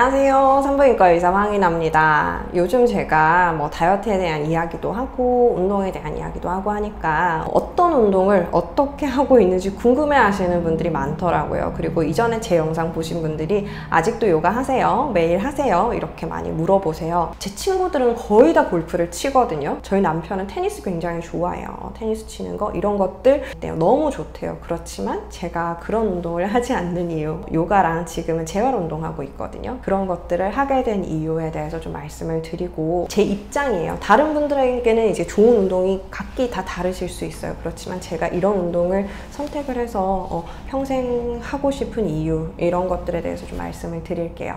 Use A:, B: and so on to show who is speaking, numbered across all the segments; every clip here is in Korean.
A: 안녕하세요. 산부인과 의사 황인아입니다. 요즘 제가 뭐 다이어트에 대한 이야기도 하고 운동에 대한 이야기도 하고 하니까 어떤 운동을 어떻게 하고 있는지 궁금해 하시는 분들이 많더라고요. 그리고 이전에 제 영상 보신 분들이 아직도 요가 하세요? 매일 하세요? 이렇게 많이 물어보세요. 제 친구들은 거의 다 골프를 치거든요. 저희 남편은 테니스 굉장히 좋아해요. 테니스 치는 거 이런 것들 너무 좋대요. 그렇지만 제가 그런 운동을 하지 않는 이유, 요가랑 지금은 재활 운동하고 있거든요. 그런 것들을 하게 된 이유에 대해서 좀 말씀을 드리고, 제 입장이에요. 다른 분들에게는 이제 좋은 운동이 각기 다 다르실 수 있어요. 그렇지만 제가 이런 운동을 선택을 해서 평생 하고 싶은 이유, 이런 것들에 대해서 좀 말씀을 드릴게요.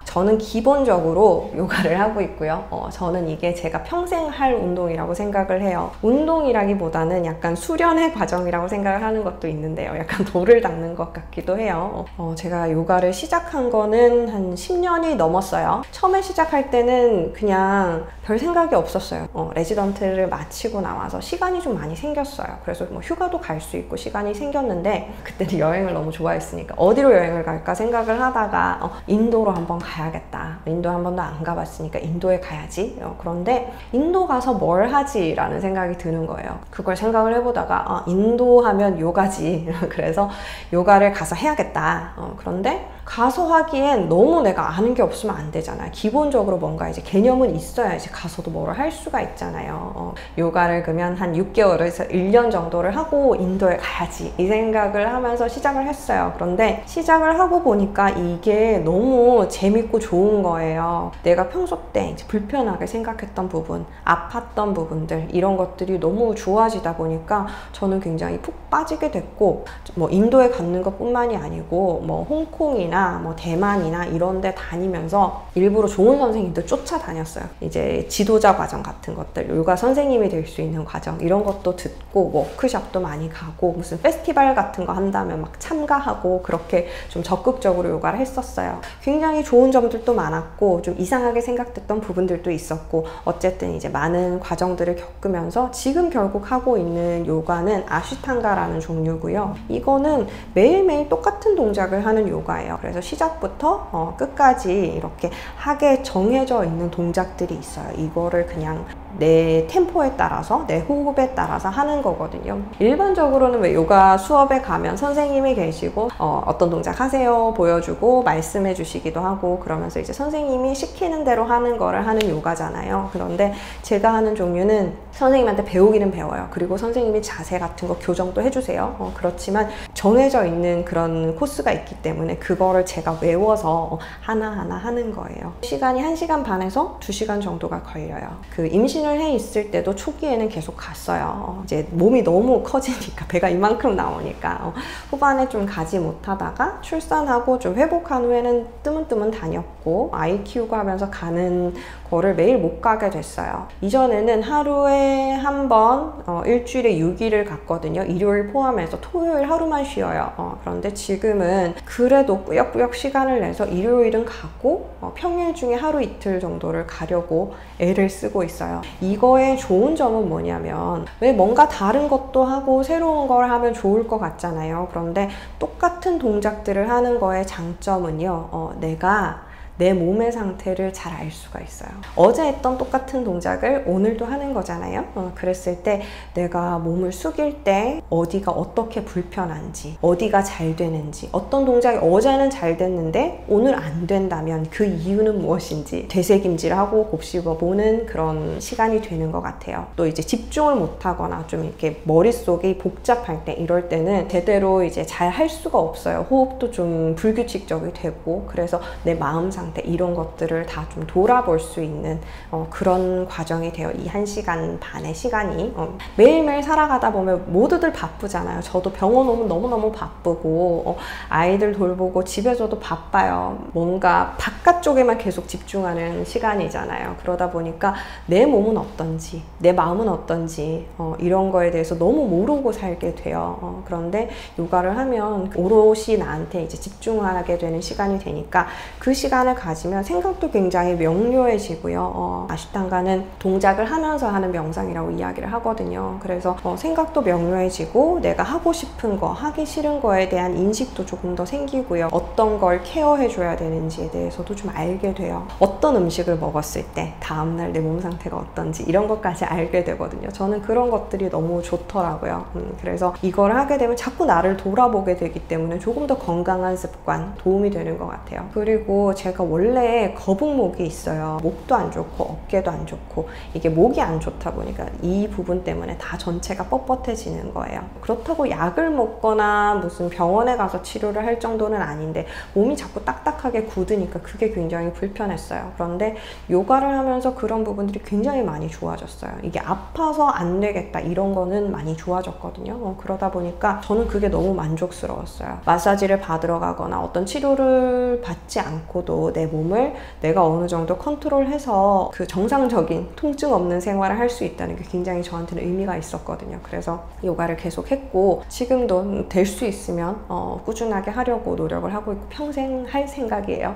A: 저는 기본적으로 요가를 하고 있고요. 저는 이게 제가 평생 할 운동이라고 생각을 해요. 운동이라기보다는 약간 수련의 과정이라고 생각을 하는 것도 있는데요. 약간 돌을 닦는 것 같기도 해요. 제가 요가를 시작한 거는 한 10년이 넘었어요. 처음에 시작할 때는 그냥 별 생각이 없었어요. 레지던트를 마치고 나와서 시간이 좀 많이 생겼어요. 그래서 뭐 휴가도 갈 수 있고 시간이 생겼는데, 그때는 여행을 너무 좋아했으니까 어디로 여행을 갈까 생각을 하다가 인도로 한번 가야겠다. 인도 한 번도 안 가봤으니까 인도에 가야지. 그런데 인도 가서 뭘 하지? 라는 생각이 드는 거예요. 그걸 생각을 해보다가 인도 하면 요가지. 그래서 요가를 가서 해야겠다. 그런데 가서 하기엔 너무 내가 아는 게 없으면 안 되잖아요. 기본적으로 뭔가 이제 개념은 있어야지 가서도 뭐를 할 수가 있잖아요. 요가를 그러면 한 6개월에서 1년 정도를 하고 인도에 가야지, 이 생각을 하면서 시작을 했어요. 그런데 시작을 하고 보니까 이게 너무 재밌고 좋은 거예요. 내가 평소 때 이제 불편하게 생각했던 부분, 아팠던 부분들, 이런 것들이 너무 좋아지다 보니까 저는 굉장히 푹 빠지게 됐고, 뭐 인도에 가는 것뿐만이 아니고 뭐 홍콩이나 뭐 대만이나 이런 데 다니면서 일부러 좋은 선생님들 쫓아다녔어요. 이제 지도자 과정 같은 것들, 요가 선생님이 될 수 있는 과정, 이런 것도 듣고 워크숍도 많이 가고 무슨 페스티벌 같은 거 한다면 막 참가하고, 그렇게 좀 적극적으로 요가를 했었어요. 굉장히 좋은 점들도 많았고 좀 이상하게 생각됐던 부분들도 있었고, 어쨌든 이제 많은 과정들을 겪으면서 지금 결국 하고 있는 요가는 아시탄가라는 종류고요. 이거는 매일매일 똑같은 동작을 하는 요가예요. 그래서 시작부터 끝까지 이렇게 하게 정해져 있는 동작들이 있어요. 이거를 그냥 내 템포에 따라서, 내 호흡에 따라서 하는 거거든요. 일반적으로는 왜 요가 수업에 가면 선생님이 계시고 어떤 동작 하세요 보여주고 말씀해 주시기도 하고, 그러면서 이제 선생님이 시키는 대로 하는 거를 하는 요가잖아요. 그런데 제가 하는 종류는 선생님한테 배우기는 배워요. 그리고 선생님이 자세 같은 거 교정도 해주세요. 그렇지만 정해져 있는 그런 코스가 있기 때문에 그거를 제가 외워서 하나하나 하는 거예요. 시간이 1시간 반에서 2시간 정도가 걸려요. 그 임신을 해 있을 때도 초기에는 계속 갔어요. 이제 몸이 너무 커지니까, 배가 이만큼 나오니까 후반에 좀 가지 못하다가 출산하고 좀 회복한 후에는 뜨문뜨문 다녔고, 아이 키우고 하면서 가는 거를 매일 못 가게 됐어요. 이전에는 하루에 한 번, 일주일에 6일을 갔거든요. 일요일 포함해서 토요일 하루만 쉬어요. 그런데 지금은 그래도 꾸역꾸역 시간을 내서 일요일은 가고 평일 중에 하루 이틀 정도를 가려고 애를 쓰고 있어요. 이거의 좋은 점은 뭐냐면, 왜 뭔가 다른 것도 하고 새로운 걸 하면 좋을 것 같잖아요. 그런데 똑같은 동작들을 하는 거의 장점은요, 내가 내 몸의 상태를 잘 알 수가 있어요. 어제 했던 똑같은 동작을 오늘도 하는 거잖아요. 그랬을 때 내가 몸을 숙일 때 어디가 어떻게 불편한지, 어디가 잘 되는지, 어떤 동작이 어제는 잘 됐는데 오늘 안 된다면 그 이유는 무엇인지 되새김질하고 곱씹어보는 그런 시간이 되는 것 같아요. 또 이제 집중을 못하거나 좀 이렇게 머릿속이 복잡할 때, 이럴 때는 제대로 이제 잘 할 수가 없어요. 호흡도 좀 불규칙적이 되고, 그래서 내 마음 상태, 이런 것들을 다 좀 돌아볼 수 있는 그런 과정이 돼요. 이 1시간 반의 시간이. 매일매일 살아가다 보면 모두들 바쁘잖아요. 저도 병원 오면 너무너무 바쁘고 아이들 돌보고 집에서도 바빠요. 뭔가 바깥쪽에만 계속 집중하는 시간이잖아요. 그러다 보니까 내 몸은 어떤지, 내 마음은 어떤지 이런 거에 대해서 너무 모르고 살게 돼요. 그런데 요가를 하면 오롯이 나한테 이제 집중하게 되는 시간이 되니까 그 시간을 습관을 가지면 생각도 굉장히 명료해지고요. 아시탄가는 동작을 하면서 하는 명상이라고 이야기를 하거든요. 그래서 생각도 명료해지고 내가 하고 싶은 거, 하기 싫은 거에 대한 인식도 조금 더 생기고요. 어떤 걸 케어해줘야 되는지에 대해서도 좀 알게 돼요. 어떤 음식을 먹었을 때 다음날 내 몸 상태가 어떤지 이런 것까지 알게 되거든요. 저는 그런 것들이 너무 좋더라고요. 그래서 이걸 하게 되면 자꾸 나를 돌아보게 되기 때문에 조금 더 건강한 습관, 도움이 되는 것 같아요. 그리고 제가 원래 거북목이 있어요. 목도 안 좋고 어깨도 안 좋고, 이게 목이 안 좋다 보니까 이 부분 때문에 다 전체가 뻣뻣해지는 거예요. 그렇다고 약을 먹거나 무슨 병원에 가서 치료를 할 정도는 아닌데 몸이 자꾸 딱딱하게 굳으니까 그게 굉장히 불편했어요. 그런데 요가를 하면서 그런 부분들이 굉장히 많이 좋아졌어요. 이게 아파서 안 되겠다 이런 거는 많이 좋아졌거든요. 그러다 보니까 저는 그게 너무 만족스러웠어요. 마사지를 받으러 가거나 어떤 치료를 받지 않고도 내 몸을 내가 어느 정도 컨트롤해서 그 정상적인 통증 없는 생활을 할 수 있다는 게 굉장히 저한테는 의미가 있었거든요. 그래서 요가를 계속 했고, 지금도 될 수 있으면 꾸준하게 하려고 노력을 하고 있고 평생 할 생각이에요.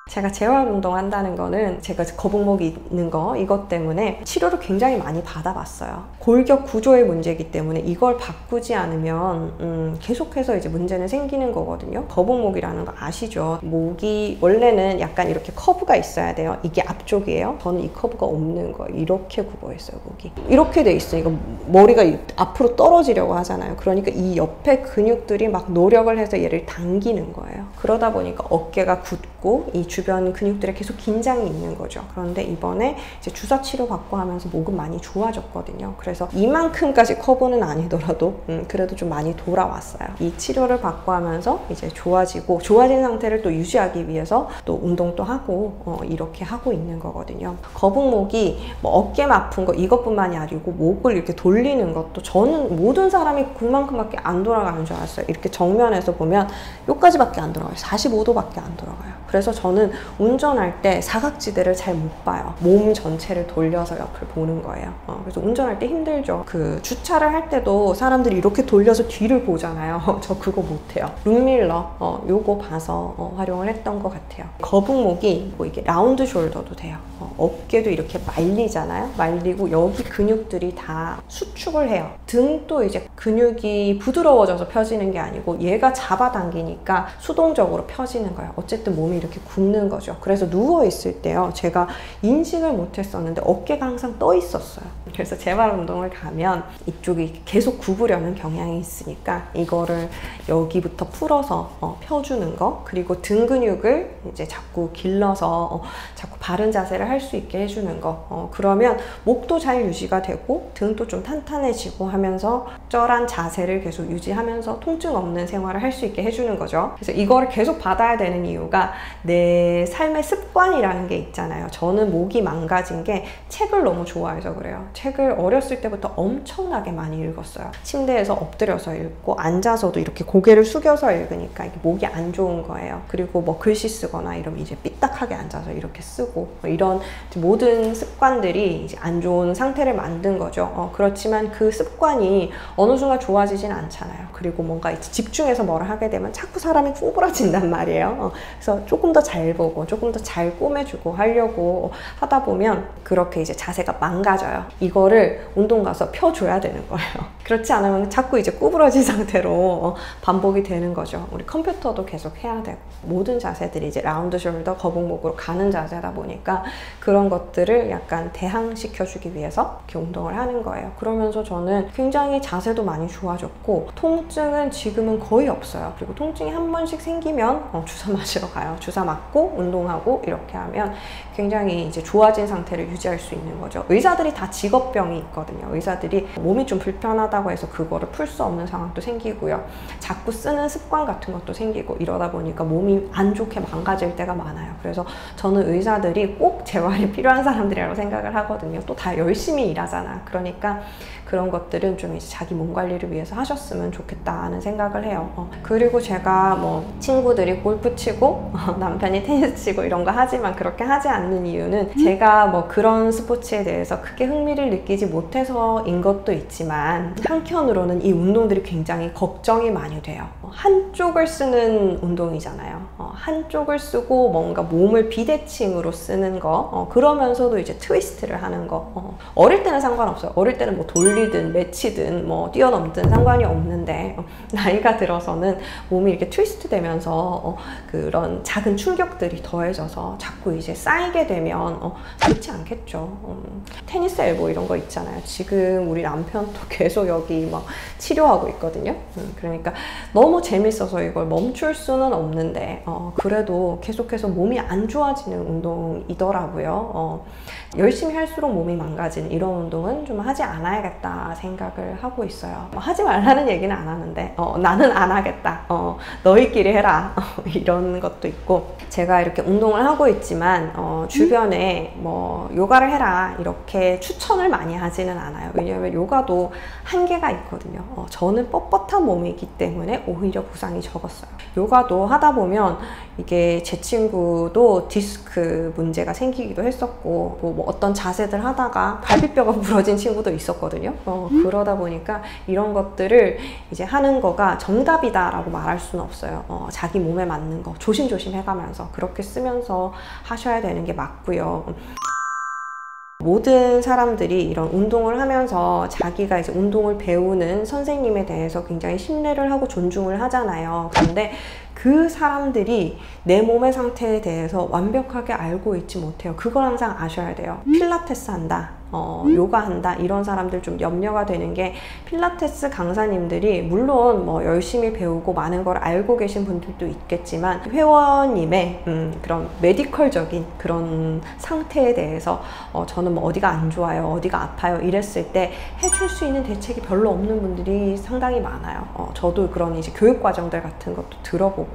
A: 제가 재활 운동한다는 거는 제가 거북목이 있는 거 이것 때문에 치료를 굉장히 많이 받아봤어요. 골격 구조의 문제이기 때문에 이걸 바꾸지 않으면 계속해서 이제 문제는 생기는 거거든요. 거북목이라는 거 아시죠? 목이 원래는 약간 이렇게 커브가 있어야 돼요. 이게 앞쪽이에요. 저는 이 커브가 없는 거예요. 이렇게 굽어 있어요, 목이. 이렇게 돼 있으니까 머리가 앞으로 떨어지려고 하잖아요. 그러니까 이 옆에 근육들이 막 노력을 해서 얘를 당기는 거예요. 그러다 보니까 어깨가 굳고 이 주변 근육들에 계속 긴장이 있는 거죠. 그런데 이번에 이제 주사 치료 받고 하면서 목은 많이 좋아졌거든요. 그래서 이만큼까지 커브는 아니더라도 그래도 좀 많이 돌아왔어요. 이 치료를 받고 하면서 이제 좋아지고, 좋아진 상태를 또 유지하기 위해서 또 운동도 하고 이렇게 하고 있는 거거든요. 거북목이 뭐 어깨만 아픈 거 이것뿐만이 아니고 목을 이렇게 돌리는 것도, 저는 모든 사람이 그만큼밖에 안 돌아가는 줄 알았어요. 이렇게 정면에서 보면 여기까지밖에 안 돌아가요. 45도밖에 안 돌아가요. 그래서 저는 운전할 때 사각지대를 잘 못 봐요. 몸 전체를 돌려서 옆을 보는 거예요. 그래서 운전할 때 힘들죠. 그 주차를 할 때도 사람들이 이렇게 돌려서 뒤를 보잖아요. 저 그거 못해요. 룸밀러 요거 봐서 활용을 했던 것 같아요. 거북목이 뭐 이게 라운드 숄더도 돼요. 어깨도 이렇게 말리잖아요. 말리고 여기 근육들이 다 수축을 해요. 등도 이제 근육이 부드러워져서 펴지는 게 아니고 얘가 잡아당기니까 수동적으로 펴지는 거예요. 어쨌든 몸이 이렇게 굳는 거죠. 그래서 누워있을 때요, 제가 인식을 못했었는데 어깨가 항상 떠 있었어요. 그래서 재활 운동을 가면 이쪽이 계속 굽으려는 경향이 있으니까 이거를 여기부터 풀어서 펴주는 거, 그리고 등 근육을 이제 자꾸 길러서 자꾸 바른 자세를 할 수 있게 해주는 거, 그러면 목도 잘 유지가 되고 등도 좀 탄탄해지고 하면서 적절한 자세를 계속 유지하면서 통증 없는 생활을 할 수 있게 해주는 거죠. 그래서 이거를 계속 받아야 되는 이유가 내 삶의 습관이라는 게 있잖아요. 저는 목이 망가진 게 책을 너무 좋아해서 그래요. 책을 어렸을 때부터 엄청나게 많이 읽었어요. 침대에서 엎드려서 읽고 앉아서도 이렇게 고개를 숙여서 읽으니까 이게 목이 안 좋은 거예요. 그리고 뭐 글씨 쓰거나 이러면 이제 삐딱하게 앉아서 이렇게 쓰고, 이런 모든 습관들이 이제 안 좋은 상태를 만든 거죠. 그렇지만 그 습관이 어느 순간 좋아지진 않잖아요. 그리고 뭔가 이제 집중해서 뭘 하게 되면 자꾸 사람이 구부러진단 말이에요. 그래서 조금 더 잘 보고 조금 더 잘 꼬매주고 하려고 하다 보면 그렇게 이제 자세가 망가져요. 이거를 운동 가서 펴줘야 되는 거예요. 그렇지 않으면 자꾸 이제 구부러진 상태로 반복이 되는 거죠. 우리 컴퓨터도 계속 해야 되고, 모든 자세들이 이제 라운드 숄더, 거북목으로 가는 자세다 보니까 그런 것들을 약간 대항시켜주기 위해서 이렇게 운동을 하는 거예요. 그러면서 저는 굉장히 자세도 많이 좋아졌고, 통증은 지금은 거의 없어요. 그리고 통증이 한 번씩 생기면 주사 맞으러 가요. 주사 맞고 운동하고 이렇게 하면 굉장히 이제 좋아진 상태를 유지할 수 있는 거죠. 의사들이 다 직업병이 있거든요. 의사들이 몸이 좀 불편하다고 해서 그거를 풀 수 없는 상황도 생기고요. 자꾸 쓰는 습관 같은 것도 생기고, 이러다 보니까 몸이 안 좋게 망가질 때가 많아요. 그래서 저는 의사들이 꼭 재활이 필요한 사람들이라고 생각을 하거든요. 또 다 열심히 일하잖아. 그러니까 그런 것들은 좀 이제 자기 몸 관리를 위해서 하셨으면 좋겠다는 생각을 해요. 그리고 제가 뭐 친구들이 골프 치고 남편이 테니스 치고 이런 거 하지만 그렇게 하지 않는 이유는 제가 뭐 그런 스포츠에 대해서 크게 흥미를 느끼지 못해서인 것도 있지만, 한편으로는 이 운동들이 굉장히 걱정이 많이 돼요. 한쪽을 쓰는 운동이잖아요. 한쪽을 쓰고 뭔가 몸을 비대칭으로 쓰는 거, 그러면서도 이제 트위스트를 하는 거. 어릴 때는 상관없어요. 어릴 때는 뭐 돌리든 매치든 뭐 뛰어넘든 상관이 없는데, 나이가 들어서는 몸이 이렇게 트위스트 되면서 그런 작은 충격들이 더해져서 자꾸 이제 쌓이게 되면 좋지 않겠죠. 테니스 엘보 이런 거 있잖아요. 지금 우리 남편도 계속 여기 막 치료하고 있거든요. 그러니까 너무 재밌어서 이걸 멈출 수는 없는데 그래도 계속해서 몸이 안 좋아지는 운동이더라고요. 열심히 할수록 몸이 망가지는 이런 운동은 좀 하지 않아야겠다 생각을 하고 있어요. 하지 말라는 얘기는 안 하는데 나는 안 하겠다. 너희끼리 해라. 이런 것도 있고, 제가 이렇게 운동을 하고 있지만 주변에 뭐 요가를 해라 이렇게 추천을 많이 하지는 않아요. 왜냐하면 요가도 한계가 있거든요. 저는 뻣뻣한 몸이기 때문에 오히려 부상이 적었어요. 요가도 하다 보면 이게 제 친구도 디스크 문제가 생기기도 했었고, 뭐 어떤 자세들 하다가 갈비뼈가 부러진 친구도 있었거든요. 그러다 보니까 이런 것들을 이제 하는 거가 정답이다라고 말할 수는 없어요. 자기 몸에 맞는 거 조심조심 해가면서 그렇게 쓰면서 하셔야 되는 게 맞고요. 모든 사람들이 이런 운동을 하면서 자기가 이제 운동을 배우는 선생님에 대해서 굉장히 신뢰를 하고 존중을 하잖아요. 그런데 그 사람들이 내 몸의 상태에 대해서 완벽하게 알고 있지 못해요. 그걸 항상 아셔야 돼요. 필라테스 한다, 요가 한다, 이런 사람들 좀 염려가 되는 게, 필라테스 강사님들이 물론 뭐 열심히 배우고 많은 걸 알고 계신 분들도 있겠지만, 회원님의 그런 메디컬적인 그런 상태에 대해서 저는 뭐 어디가 안 좋아요, 어디가 아파요 이랬을 때 해줄 수 있는 대책이 별로 없는 분들이 상당히 많아요. 저도 그런 이제 교육 과정들 같은 것도 들어보고,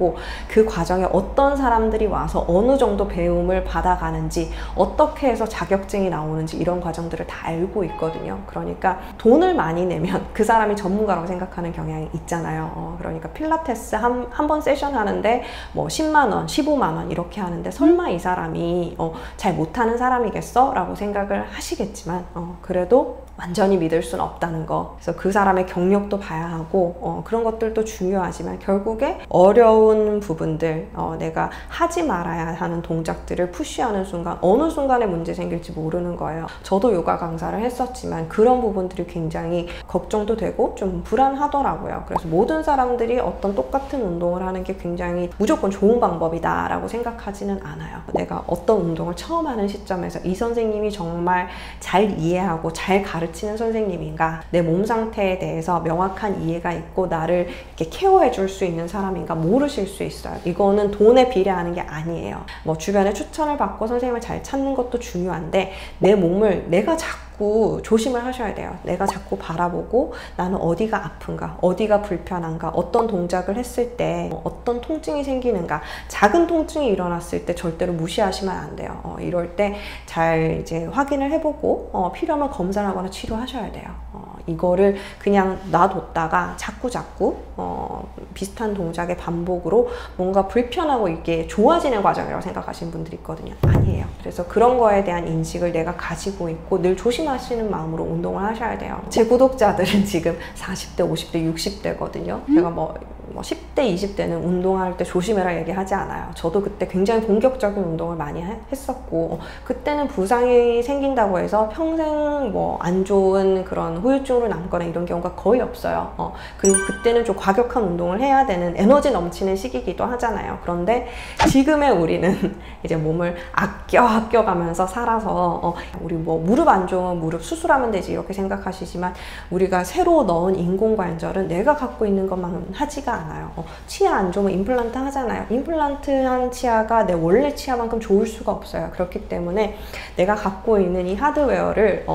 A: 그 과정에 어떤 사람들이 와서 어느 정도 배움을 받아가는지, 어떻게 해서 자격증이 나오는지, 이런 과정들을 다 알고 있거든요. 그러니까 돈을 많이 내면 그 사람이 전문가라고 생각하는 경향이 있잖아요. 그러니까 필라테스 한 번 세션 하는데 뭐 10만 원, 15만 원 이렇게 하는데, 설마 이 사람이 잘 못하는 사람이겠어? 라고 생각을 하시겠지만, 그래도 완전히 믿을 수는 없다는 거. 그래서 그 사람의 경력도 봐야 하고 그런 것들도 중요하지만, 결국에 어려운 부분들, 내가 하지 말아야 하는 동작들을 푸시하는 순간 어느 순간에 문제 생길지 모르는 거예요. 저도 요가 강사를 했었지만 그런 부분들이 굉장히 걱정도 되고 좀 불안하더라고요. 그래서 모든 사람들이 어떤 똑같은 운동을 하는 게 굉장히 무조건 좋은 방법이다 라고 생각하지는 않아요. 내가 어떤 운동을 처음 하는 시점에서 이 선생님이 정말 잘 이해하고 잘 가르치는 선생님인가, 내 몸 상태에 대해서 명확한 이해가 있고 나를 이렇게 케어해 줄 수 있는 사람인가 모르실 수 있어요. 이거는 돈에 비례하는 게 아니에요. 뭐 주변에 추천을 받고 선생님을 잘 찾는 것도 중요한데, 내 몸을 내가 자꾸 조심을 하셔야 돼요. 내가 자꾸 바라보고 나는 어디가 아픈가, 어디가 불편한가, 어떤 동작을 했을 때 어떤 통증이 생기는가. 작은 통증이 일어났을 때 절대로 무시하시면 안 돼요. 이럴 때 잘 이제 확인을 해보고 필요하면 검사를 하거나 치료하셔야 돼요. 이거를 그냥 놔뒀다가 자꾸 비슷한 동작의 반복으로 뭔가 불편하고 이게 좋아지는 과정이라고 생각하시는 분들이 있거든요. 아니에요. 그래서 그런 거에 대한 인식을 내가 가지고 있고 늘 조심하시는 마음으로 운동을 하셔야 돼요. 제 구독자들은 지금 40대, 50대, 60대거든요. 제가 뭐 10대, 20대는 운동할 때 조심해라 얘기하지 않아요. 저도 그때 굉장히 공격적인 운동을 많이 했었고, 그때는 부상이 생긴다고 해서 평생 뭐 안 좋은 그런 후유증으로 남거나 이런 경우가 거의 없어요. 그리고 그때는 좀 과격한 운동을 해야 되는 에너지 넘치는 시기이기도 하잖아요. 그런데 지금의 우리는 이제 몸을 아껴가면서 살아서 우리 뭐 무릎 안 좋으면 무릎 수술하면 되지 이렇게 생각하시지만, 우리가 새로 넣은 인공관절은 내가 갖고 있는 것만 하지가 않아요. 치아 안 좋으면 임플란트 하잖아요. 임플란트 한 치아가 내 원래 치아만큼 좋을 수가 없어요. 그렇기 때문에 내가 갖고 있는 이 하드웨어를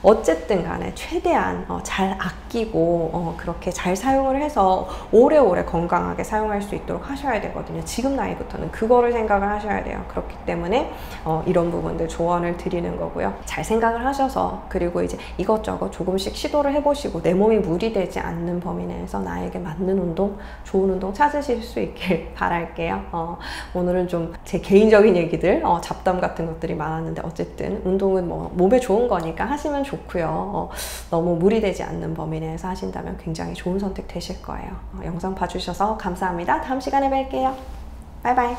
A: 어쨌든 간에 최대한 잘 아끼고 그렇게 잘 사용을 해서 오래오래 건강하게 사용할 수 있도록 하셔야 되거든요. 지금 나이부터는 그거를 생각을 하셔야 돼요. 그렇기 때문에 이런 부분들 조언을 드리는 거고요. 잘 생각을 하셔서, 그리고 이제 이것저것 조금씩 시도를 해보시고 내 몸이 무리되지 않는 범위 내에서 나에게 맞는 운동, 좋은 운동 찾으실 수 있길 바랄게요. 오늘은 좀 제 개인적인 얘기들, 잡담 같은 것들이 많았는데, 어쨌든 운동은 뭐 몸에 좋은 거니까 하시면 좋고요. 너무 무리되지 않는 범위 내에서 하신다면 굉장히 좋은 선택 되실 거예요. 영상 봐주셔서 감사합니다. 다음 시간에 뵐게요. 바이바이.